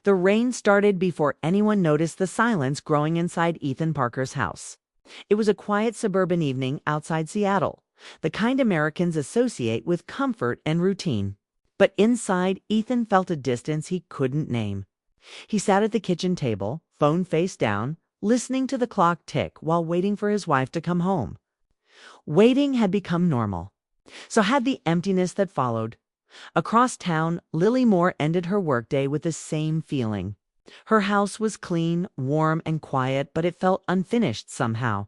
The rain started before anyone noticed the silence growing inside Ethan Parker's house. It was a quiet suburban evening outside Seattle, the kind Americans associate with comfort and routine. But inside, Ethan felt a distance he couldn't name. He sat at the kitchen table, phone face down, listening to the clock tick while waiting for his wife to come home. Waiting had become normal. So had the emptiness that followed. Across town, Lily Moore ended her workday with the same feeling. Her house was clean, warm, and quiet, but it felt unfinished somehow.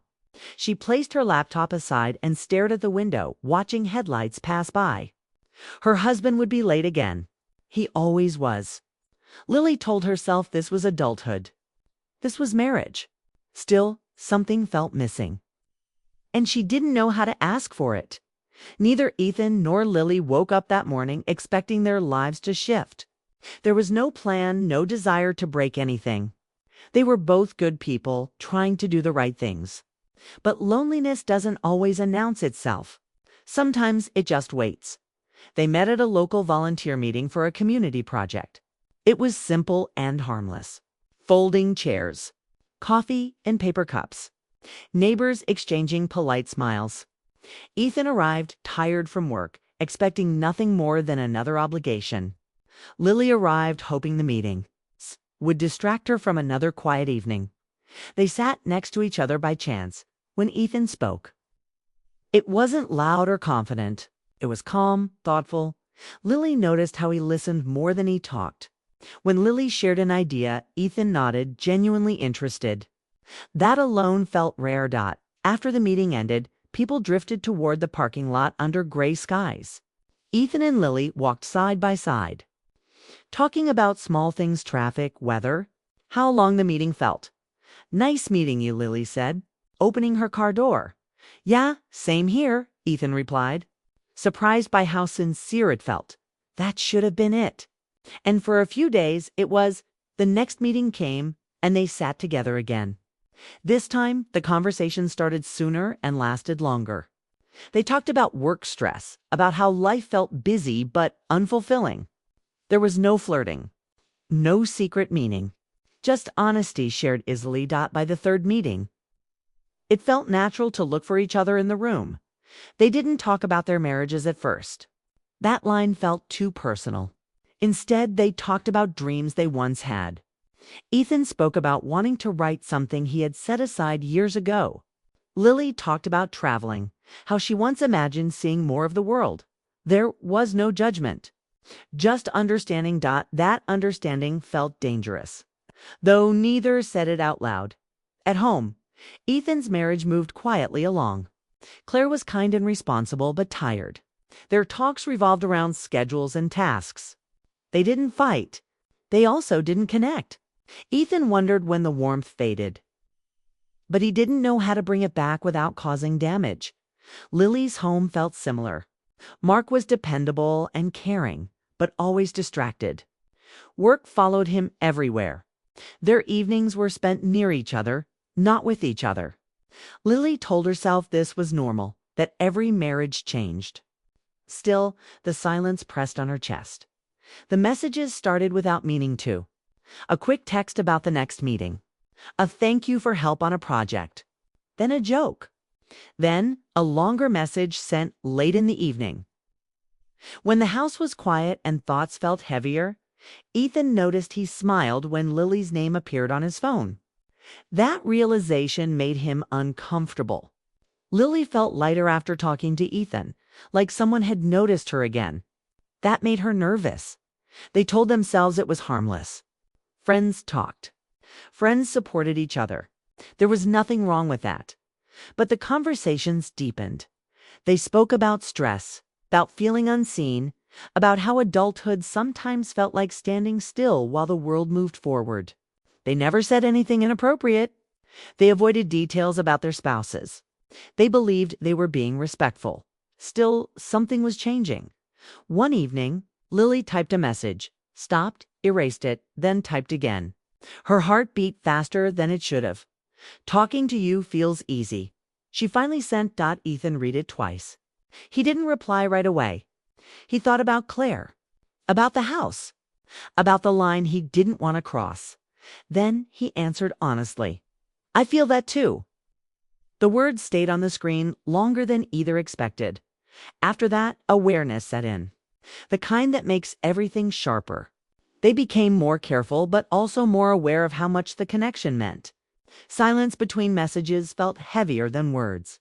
She placed her laptop aside and stared at the window, watching headlights pass by. Her husband would be late again. He always was. Lily told herself this was adulthood. This was marriage. Still, something felt missing. And she didn't know how to ask for it. Neither Ethan nor Lily woke up that morning expecting their lives to shift. There was no plan, no desire to break anything. They were both good people, trying to do the right things. But loneliness doesn't always announce itself. Sometimes it just waits. They met at a local volunteer meeting for a community project. It was simple and harmless. Folding chairs, coffee and paper cups, neighbors exchanging polite smiles. Ethan arrived tired from work, expecting nothing more than another obligation. Lily arrived hoping the meeting would distract her from another quiet evening. They sat next to each other by chance when Ethan spoke. It wasn't loud or confident. It was calm, thoughtful. Lily noticed how he listened more than he talked. When Lily shared an idea, Ethan nodded, genuinely interested. That alone felt rare. After the meeting ended, people drifted toward the parking lot under gray skies. Ethan and Lily walked side by side, talking about small things, traffic, weather, how long the meeting felt. "Nice meeting you," Lily said, opening her car door. "Yeah, same here," Ethan replied, surprised by how sincere it felt. That should have been it. And for a few days, it was. The next meeting came, and they sat together again. This time, the conversation started sooner and lasted longer. They talked about work stress, about how life felt busy but unfulfilling. There was no flirting, no secret meaning, just honesty shared easily. By the third meeting, it felt natural to look for each other in the room. They didn't talk about their marriages at first. That line felt too personal. Instead, they talked about dreams they once had. Ethan spoke about wanting to write something he had set aside years ago. Lily talked about traveling, how she once imagined seeing more of the world. There was no judgment, just understanding. That understanding felt dangerous, though neither said it out loud. At home, Ethan's marriage moved quietly along. Claire was kind and responsible, but tired. Their talks revolved around schedules and tasks. They didn't fight. They also didn't connect. Ethan wondered when the warmth faded, but he didn't know how to bring it back without causing damage. Lily's home felt similar. Mark was dependable and caring, but always distracted. Work followed him everywhere. Their evenings were spent near each other, not with each other. Lily told herself this was normal, that every marriage changed. Still, the silence pressed on her chest. The messages started without meaning to. A quick text about the next meeting. A thank you for help on a project. Then a joke. Then a longer message sent late in the evening. When the house was quiet and thoughts felt heavier, Ethan noticed he smiled when Lily's name appeared on his phone. That realization made him uncomfortable. Lily felt lighter after talking to Ethan, like someone had noticed her again. That made her nervous. They told themselves it was harmless. Friends talked. Friends supported each other. There was nothing wrong with that. But the conversations deepened. They spoke about stress, about feeling unseen, about how adulthood sometimes felt like standing still while the world moved forward. They never said anything inappropriate. They avoided details about their spouses. They believed they were being respectful. Still, something was changing. One evening, Lily typed a message, stopped, erased it, then typed again. Her heart beat faster than it should have. "Talking to you feels easy." She finally sent. Ethan read it twice. He didn't reply right away. He thought about Claire, about the house, about the line he didn't want to cross. Then he answered honestly, "I feel that too." The words stayed on the screen longer than either expected. After that, awareness set in, the kind that makes everything sharper. They became more careful, but also more aware of how much the connection meant. Silence between messages felt heavier than words.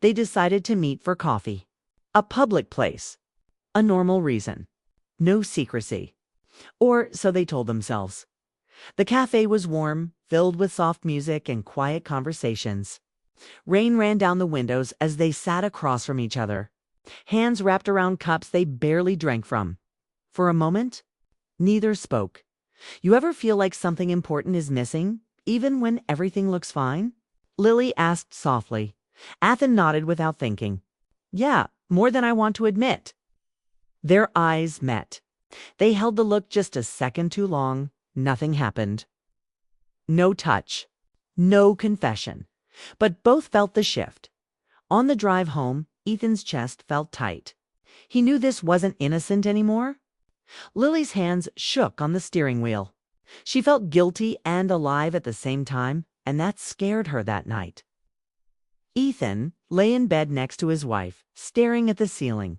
They decided to meet for coffee. A public place. A normal reason. No secrecy. Or so they told themselves. The cafe was warm, filled with soft music and quiet conversations. Rain ran down the windows as they sat across from each other, hands wrapped around cups they barely drank from. For a moment, neither spoke. You ever feel like something important is missing, even when everything looks fine? Lily asked softly. Ethan nodded without thinking. Yeah, more than I want to admit. Their eyes met. They held the look just a second too long. Nothing happened. No touch. No confession. But both felt the shift. On the drive home, Ethan's chest felt tight. He knew this wasn't innocent anymore. Lily's hands shook on the steering wheel. She felt guilty and alive at the same time, and that scared her that night. Ethan lay in bed next to his wife, staring at the ceiling.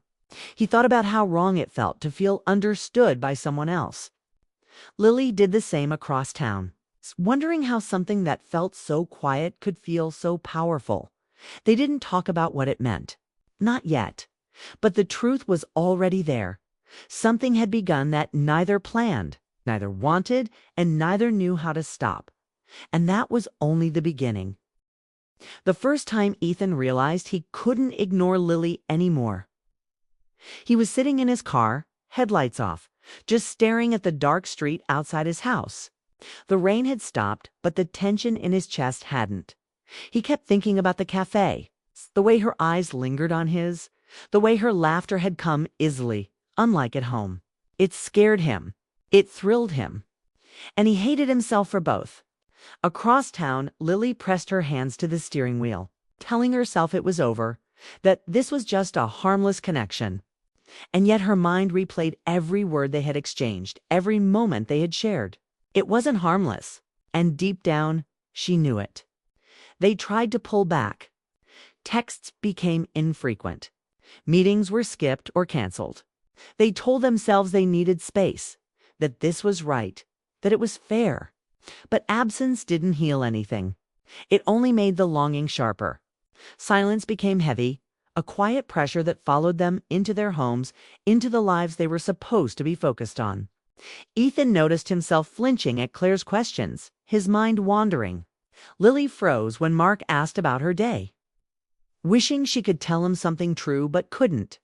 He thought about how wrong it felt to feel understood by someone else. Lily did the same across town, wondering how something that felt so quiet could feel so powerful. They didn't talk about what it meant. Not yet. But the truth was already there. Something had begun that neither planned, neither wanted, and neither knew how to stop. And that was only the beginning. The first time Ethan realized he couldn't ignore Lily anymore. He was sitting in his car, headlights off, just staring at the dark street outside his house. The rain had stopped, but the tension in his chest hadn't. He kept thinking about the cafe, the way her eyes lingered on his, the way her laughter had come easily, unlike at home. It scared him. It thrilled him. And he hated himself for both. Across town, Lily pressed her hands to the steering wheel, telling herself it was over, that this was just a harmless connection. And yet her mind replayed every word they had exchanged, every moment they had shared. It wasn't harmless, and deep down, she knew it. They tried to pull back. Texts became infrequent. Meetings were skipped or canceled. They told themselves they needed space, that this was right, that it was fair. But absence didn't heal anything. It only made the longing sharper. Silence became heavy, a quiet pressure that followed them into their homes, into the lives they were supposed to be focused on. Ethan noticed himself flinching at Claire's questions, his mind wandering. Lily froze when Mark asked about her day, wishing she could tell him something true but couldn't.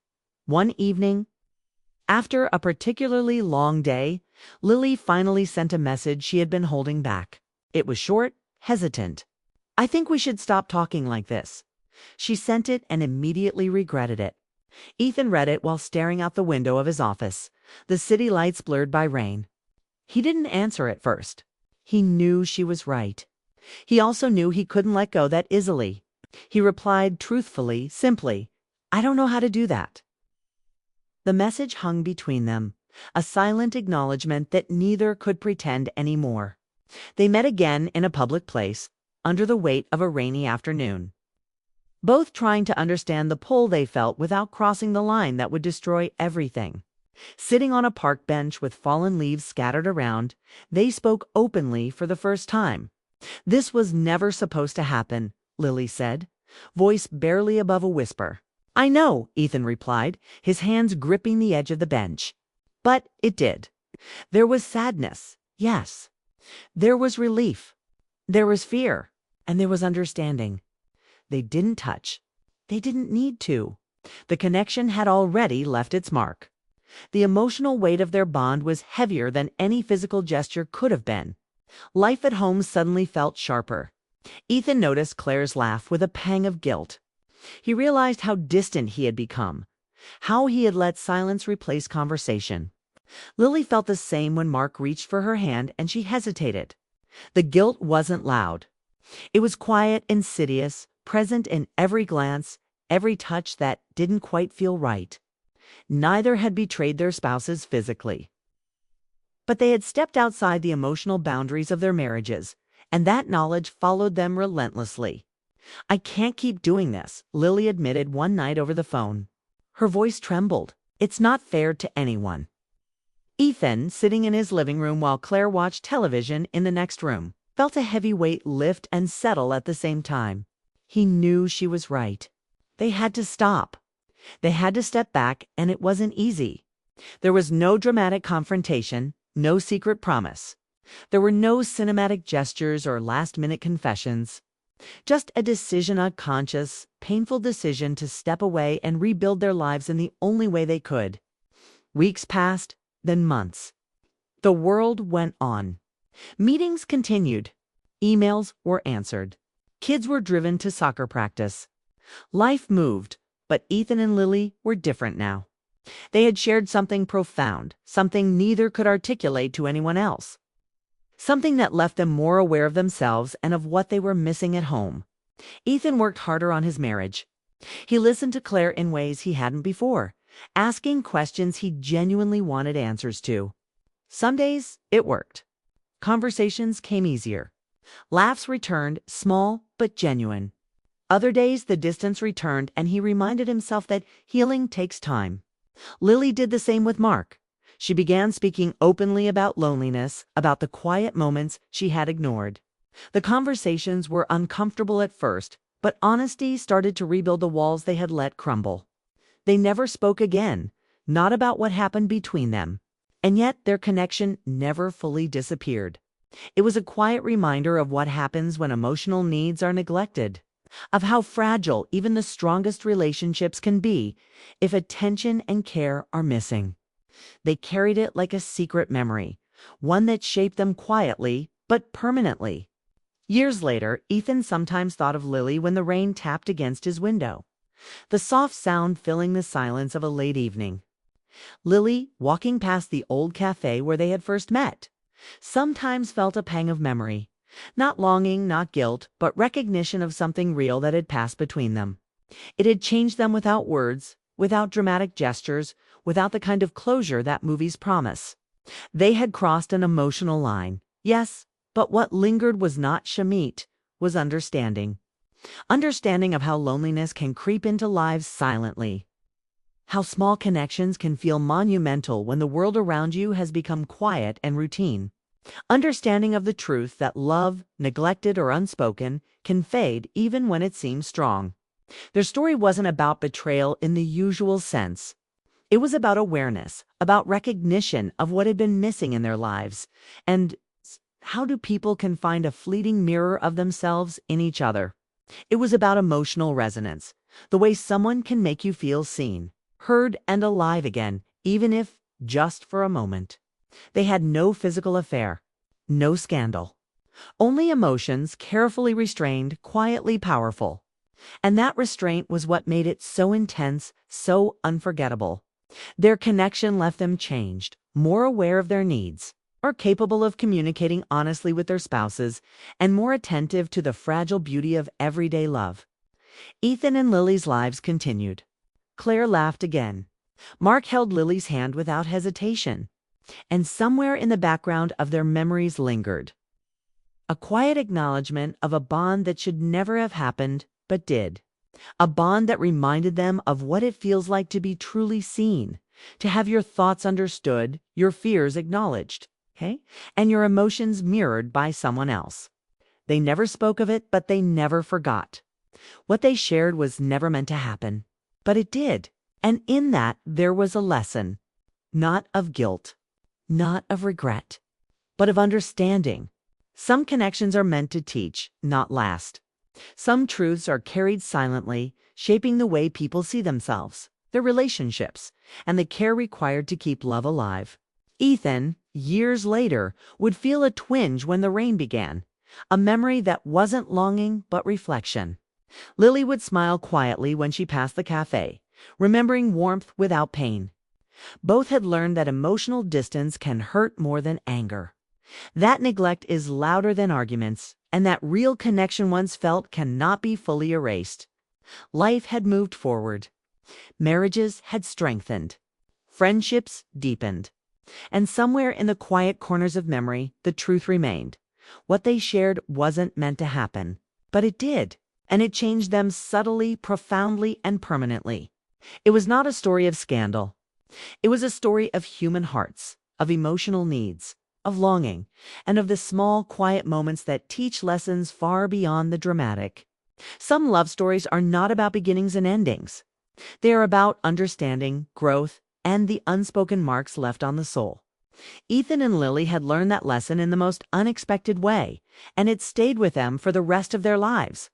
One evening, after a particularly long day, Lily finally sent a message she had been holding back. It was short, hesitant. "I think we should stop talking like this." She sent it and immediately regretted it. Ethan read it while staring out the window of his office, the city lights blurred by rain. He didn't answer at first. He knew she was right. He also knew he couldn't let go that easily. He replied truthfully, simply, "I don't know how to do that." The message hung between them, a silent acknowledgement that neither could pretend anymore. They met again in a public place, under the weight of a rainy afternoon, both trying to understand the pull they felt without crossing the line that would destroy everything. Sitting on a park bench with fallen leaves scattered around, they spoke openly for the first time. "This was never supposed to happen," Lily said, voice barely above a whisper. "I know," Ethan replied, his hands gripping the edge of the bench. "But it did." There was sadness, yes. There was relief. There was fear. And there was understanding. They didn't touch. They didn't need to. The connection had already left its mark. The emotional weight of their bond was heavier than any physical gesture could have been. Life at home suddenly felt sharper. Ethan noticed Claire's laugh with a pang of guilt. He realized how distant he had become, how he had let silence replace conversation. Lily felt the same when Mark reached for her hand and she hesitated. The guilt wasn't loud. It was quiet, insidious, present in every glance, every touch that didn't quite feel right. Neither had betrayed their spouses physically, But they had stepped outside the emotional boundaries of their marriages, and that knowledge followed them relentlessly. "I can't keep doing this," Lily admitted one night over the phone. Her voice trembled. "It's not fair to anyone." Ethan, sitting in his living room while Claire watched television in the next room, felt a heavy weight lift and settle at the same time. He knew she was right. They had to stop. They had to step back, and it wasn't easy. There was no dramatic confrontation, no secret promise. There were no cinematic gestures or last-minute confessions. Just a decision, a conscious, painful decision to step away and rebuild their lives in the only way they could. Weeks passed, then months. The world went on. Meetings continued. Emails were answered. Kids were driven to soccer practice. Life moved, but Ethan and Lily were different now. They had shared something profound, something neither could articulate to anyone else. Something that left them more aware of themselves and of what they were missing at home. Ethan worked harder on his marriage. He listened to Claire in ways he hadn't before, asking questions he genuinely wanted answers to. Some days, it worked. Conversations came easier. Laughs returned, small but genuine. Other days, the distance returned, and he reminded himself that healing takes time. Lily did the same with Mark. She began speaking openly about loneliness, about the quiet moments she had ignored. The conversations were uncomfortable at first, but honesty started to rebuild the walls they had let crumble. They never spoke again, not about what happened between them. And yet their connection never fully disappeared. It was a quiet reminder of what happens when emotional needs are neglected, of how fragile even the strongest relationships can be if attention and care are missing. They carried it like a secret memory, one that shaped them quietly but permanently. Years later, Ethan sometimes thought of Lily when the rain tapped against his window, the soft sound filling the silence of a late evening. Lily, walking past the old cafe where they had first met, sometimes felt a pang of memory. Not longing, not guilt, but recognition of something real that had passed between them. It had changed them without words, without dramatic gestures, without the kind of closure that movies promise. They had crossed an emotional line, yes, but what lingered was not Shamit, was understanding. Understanding of how loneliness can creep into lives silently. How small connections can feel monumental when the world around you has become quiet and routine. Understanding of the truth that love, neglected or unspoken, can fade even when it seems strong. Their story wasn't about betrayal in the usual sense. It was about awareness, about recognition of what had been missing in their lives, and how do people can find a fleeting mirror of themselves in each other. It was about emotional resonance, the way someone can make you feel seen, heard, and alive again, even if just for a moment. They had no physical affair, no scandal. Only emotions, carefully restrained, quietly powerful. And that restraint was what made it so intense, so unforgettable. Their connection left them changed, more aware of their needs, more capable of communicating honestly with their spouses, and more attentive to the fragile beauty of everyday love. Ethan and Lily's lives continued. Claire laughed again. Mark held Lily's hand without hesitation. And somewhere in the background of their memories lingered a quiet acknowledgement of a bond that should never have happened, but did. A bond that reminded them of what it feels like to be truly seen, to have your thoughts understood, your fears acknowledged, okay? And your emotions mirrored by someone else. They never spoke of it, but they never forgot. What they shared was never meant to happen, but it did. And in that, there was a lesson, not of guilt, not of regret, but of understanding. Some connections are meant to teach, not last. Some truths are carried silently, shaping the way people see themselves, their relationships, and the care required to keep love alive. Ethan, years later, would feel a twinge when the rain began, a memory that wasn't longing but reflection. Lily would smile quietly when she passed the cafe, remembering warmth without pain. Both had learned that emotional distance can hurt more than anger. That neglect is louder than arguments, and that real connection once felt cannot be fully erased. Life had moved forward. Marriages had strengthened. Friendships deepened. And somewhere in the quiet corners of memory, the truth remained. What they shared wasn't meant to happen, but it did, and it changed them subtly, profoundly, and permanently. It was not a story of scandal. It was a story of human hearts, of emotional needs, of longing, and of the small, quiet moments that teach lessons far beyond the dramatic. Some love stories are not about beginnings and endings. They are about understanding, growth, and the unspoken marks left on the soul. Ethan and Lily had learned that lesson in the most unexpected way, and it stayed with them for the rest of their lives.